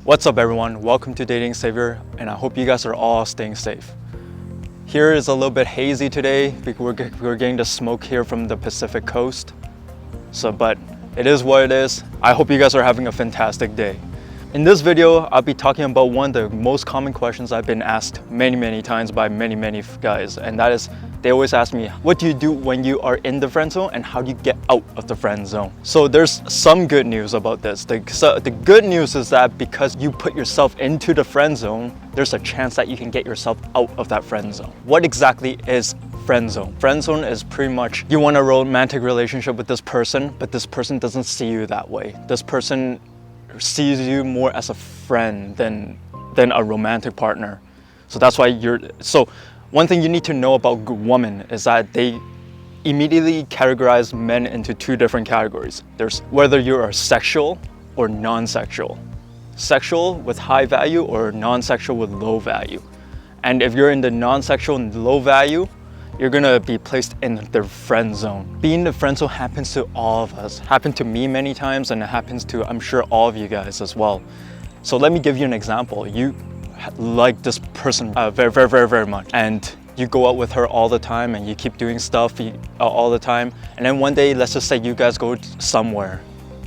What's up everyone, welcome to Dating Savior, and I hope you guys are all staying safe. Here is a little bit hazy today because we're getting the smoke here from the Pacific coast. But it is what it is. I hope you guys are having a fantastic day. In this video, I'll be talking about one of the most common questions I've been asked many times by many guys, and that is, they always ask me, what do you do when you are in the friend zone and how do you get out of the friend zone? So there's some good news about this. The good news is that because you put yourself into the friend zone, there's a chance that you can get yourself out of that friend zone. What exactly is friend zone? Friend zone is pretty much you want a romantic relationship with this person, but this person doesn't see you that way. This person sees you more as a friend than a romantic partner. So that's why one thing you need to know about women is that they immediately categorize men into two different categories. There's whether you are sexual or non-sexual. Sexual with high value or non-sexual with low value. And if you're in the non-sexual and low value, you're gonna be placed in the friend zone. Being in the friend zone happens to all of us. Happened to me many times, and it happens to, I'm sure, all of you guys as well. So let me give you an example. You like this person very much, and you go out with her all the time and you keep doing stuff all the time, and then one day, let's just say you guys go somewhere,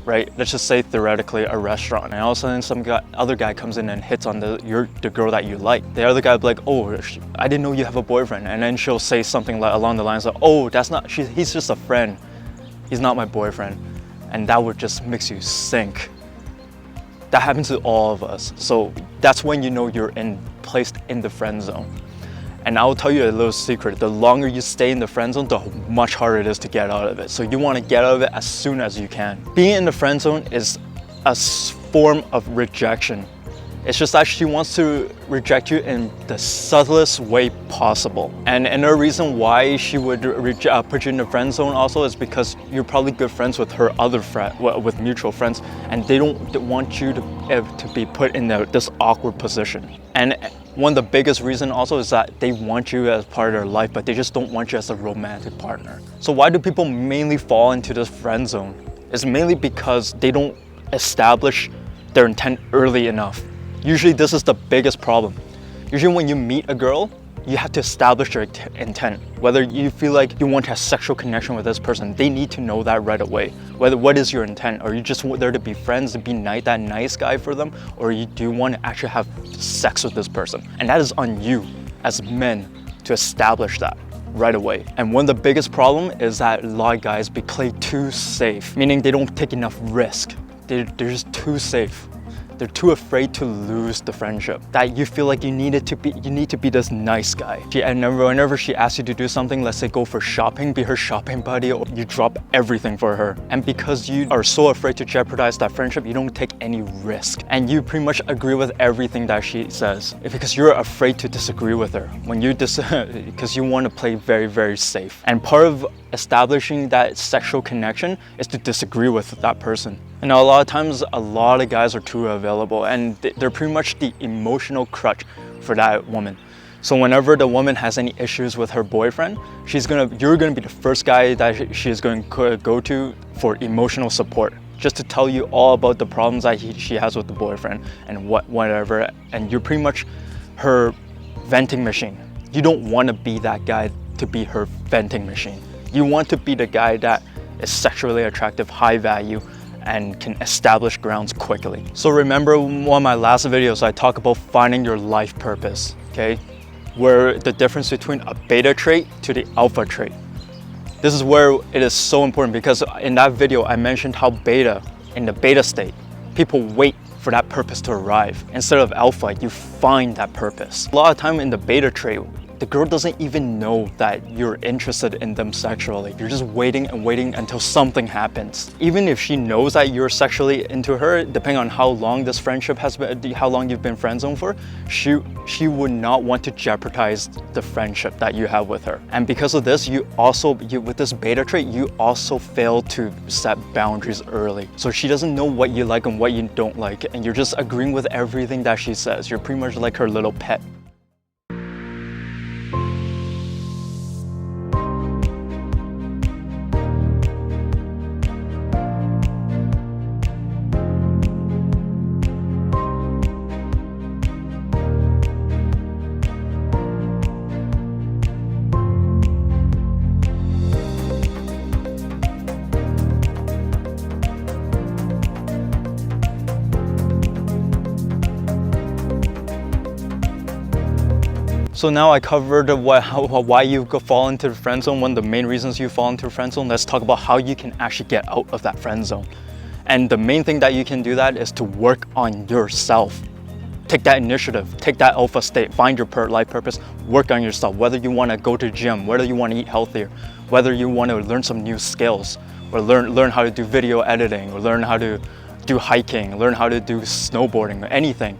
right? Let's just say theoretically a restaurant, and all of a sudden other guy comes in and hits on the girl that you like. The other guy will be like, oh, I didn't know you have a boyfriend, and then she'll say something along the lines of, oh, he's just a friend, he's not my boyfriend, and that would just makes you sink. That happens to all of us. So that's when you know you're placed in the friend zone. And I'll tell you a little secret. The longer you stay in the friend zone, the much harder it is to get out of it. So you want to get out of it as soon as you can. Being in the friend zone is a form of rejection. It's just that she wants to reject you in the subtlest way possible. And another reason why she would put you in the friend zone also is because you're probably good friends with her other friend, with mutual friends, and they don't want you to be put in this awkward position. And one of the biggest reasons also is that they want you as part of their life, but they just don't want you as a romantic partner. So why do people mainly fall into this friend zone? It's mainly because they don't establish their intent early enough. Usually this is the biggest problem. Usually when you meet a girl, you have to establish your intent. Whether you feel like you want to have sexual connection with this person, they need to know that right away. What is your intent? Are you just there to be friends, to be that nice guy for them? Or you do want to actually have sex with this person? And that is on you as men to establish that right away. And one of the biggest problem is that a lot of guys play too safe, meaning they don't take enough risk. They're just too safe. They're too afraid to lose the friendship, that you feel like you need to be this nice guy. Whenever she asks you to do something, let's say go for shopping, be her shopping buddy, or you drop everything for her. And because you are so afraid to jeopardize that friendship, you don't take any risk. And you pretty much agree with everything that she says, because you're afraid to disagree with her. Because you want to play very safe. And part of establishing that sexual connection is to disagree with that person. And now a lot of times, a lot of guys are too available, and they're pretty much the emotional crutch for that woman. So whenever the woman has any issues with her boyfriend, you're gonna be the first guy that she is going to go to for emotional support, just to tell you all about the problems that she has with the boyfriend and whatever. And you're pretty much her venting machine. You don't want to be that guy to be her venting machine. You want to be the guy that is sexually attractive, high value, and can establish grounds quickly. So remember one of my last videos, I talk about finding your life purpose, okay? Where the difference between a beta trait to the alpha trait. This is where it is so important, because in that video, I mentioned how in the beta state, people wait for that purpose to arrive. Instead of alpha, you find that purpose. A lot of time in the beta trait, the girl doesn't even know that you're interested in them sexually. You're just waiting until something happens. Even if she knows that you're sexually into her, depending on how long this friendship has been, how long you've been friend zoned for, she would not want to jeopardize the friendship that you have with her. And because of this, with this beta trait, you also fail to set boundaries early. So she doesn't know what you like and what you don't like, and you're just agreeing with everything that she says. You're pretty much like her little pet. So now I covered why you fall into the friend zone, one of the main reasons you fall into the friend zone. Let's talk about how you can actually get out of that friend zone. And the main thing that you can do that is to work on yourself. Take that initiative, take that alpha state, find your life purpose, work on yourself. Whether you want to go to the gym, whether you want to eat healthier, whether you want to learn some new skills, or learn how to do video editing, or learn how to do hiking, learn how to do snowboarding, or anything.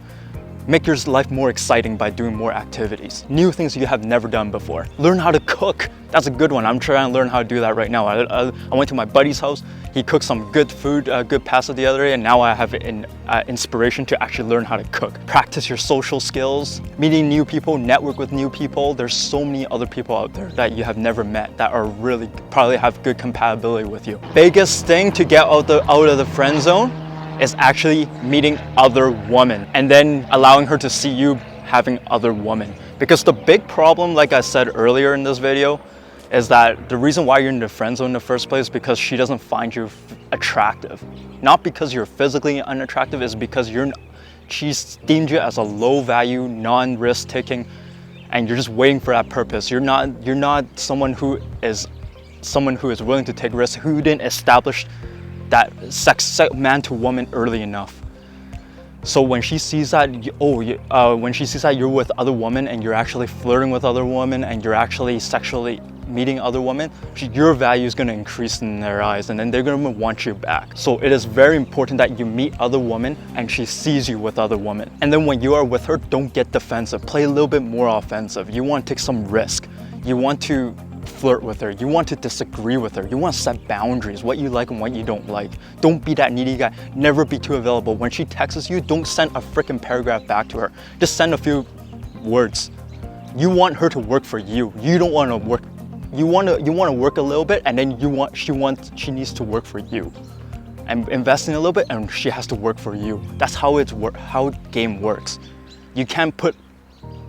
Make your life more exciting by doing more activities, new things you have never done before. Learn how to cook. That's a good one. I'm trying to learn how to do that right now. I went to my buddy's house. He cooked some good food, good pasta the other day, and now I have an inspiration to actually learn how to cook. Practice your social skills, meeting new people, network with new people. There's so many other people out there that you have never met that are really probably have good compatibility with you. Biggest thing to get out of the friend zone is actually meeting other women and then allowing her to see you having other women. Because the big problem, like I said earlier in this video, is that the reason why you're in the friend zone in the first place is because she doesn't find you attractive. Not because you're physically unattractive, it's because she's deemed you as a low value, non-risk taking, and you're just waiting for that purpose. You're not someone who is willing to take risks, who didn't establish that man to woman early enough. So when she sees that, when she sees that you're with other women and you're actually flirting with other women and you're actually sexually meeting other women, your value is going to increase in their eyes, and then they're going to want you back. So it is very important that you meet other women and she sees you with other women. And then when you are with her, don't get defensive. Play a little bit more offensive. You want to take some risk. You want to flirt with her, you want to disagree with her, you want to set boundaries, what you like and what you don't like. Don't be that needy guy, never be too available. When she texts you, don't send a freaking paragraph back to her. Just send a few words. You want her to work for you. You don't want to work, you want to work a little bit, and then she needs to work for you. And invest in a little bit and she has to work for you. That's how game works. You can't put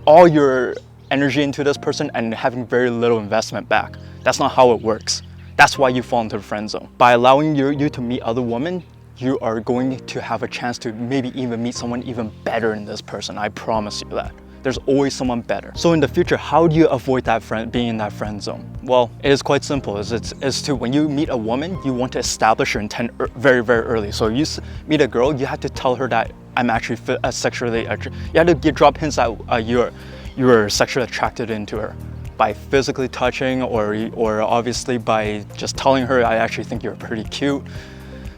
all your energy into this person and having very little investment back. That's not how it works. That's why you fall into the friend zone. By allowing you to meet other women, you are going to have a chance to maybe even meet someone even better than this person. I promise you that. There's always someone better. So in the future, how do you avoid being in that friend zone? Well, it is quite simple. When you meet a woman, you want to establish your intent very, very early. So you meet a girl, you have to tell her that I'm actually sexually attracted. You have to drop hints that you're sexually attracted into her by physically touching, or obviously by just telling her, I actually think you're pretty cute.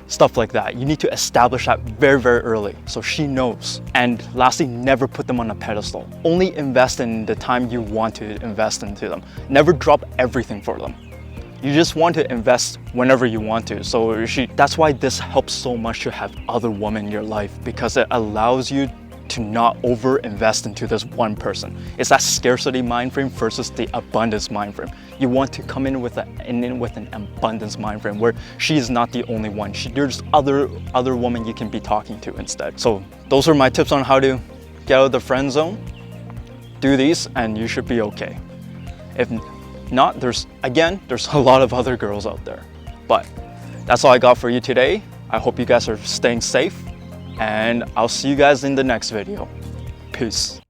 Stuff like that. You need to establish that very, very early so she knows. And lastly, never put them on a pedestal. Only invest in the time you want to invest into them. Never drop everything for them. You just want to invest whenever you want to. So that's why this helps so much to have other women in your life, because it allows you to not over-invest into this one person. It's that scarcity mind frame versus the abundance mind frame. You want to come in with an abundance mind frame where she is not the only one. There's other women you can be talking to instead. So those are my tips on how to get out of the friend zone. Do these and you should be okay. If not, there's a lot of other girls out there. But that's all I got for you today. I hope you guys are staying safe, and I'll see you guys in the next video. Peace.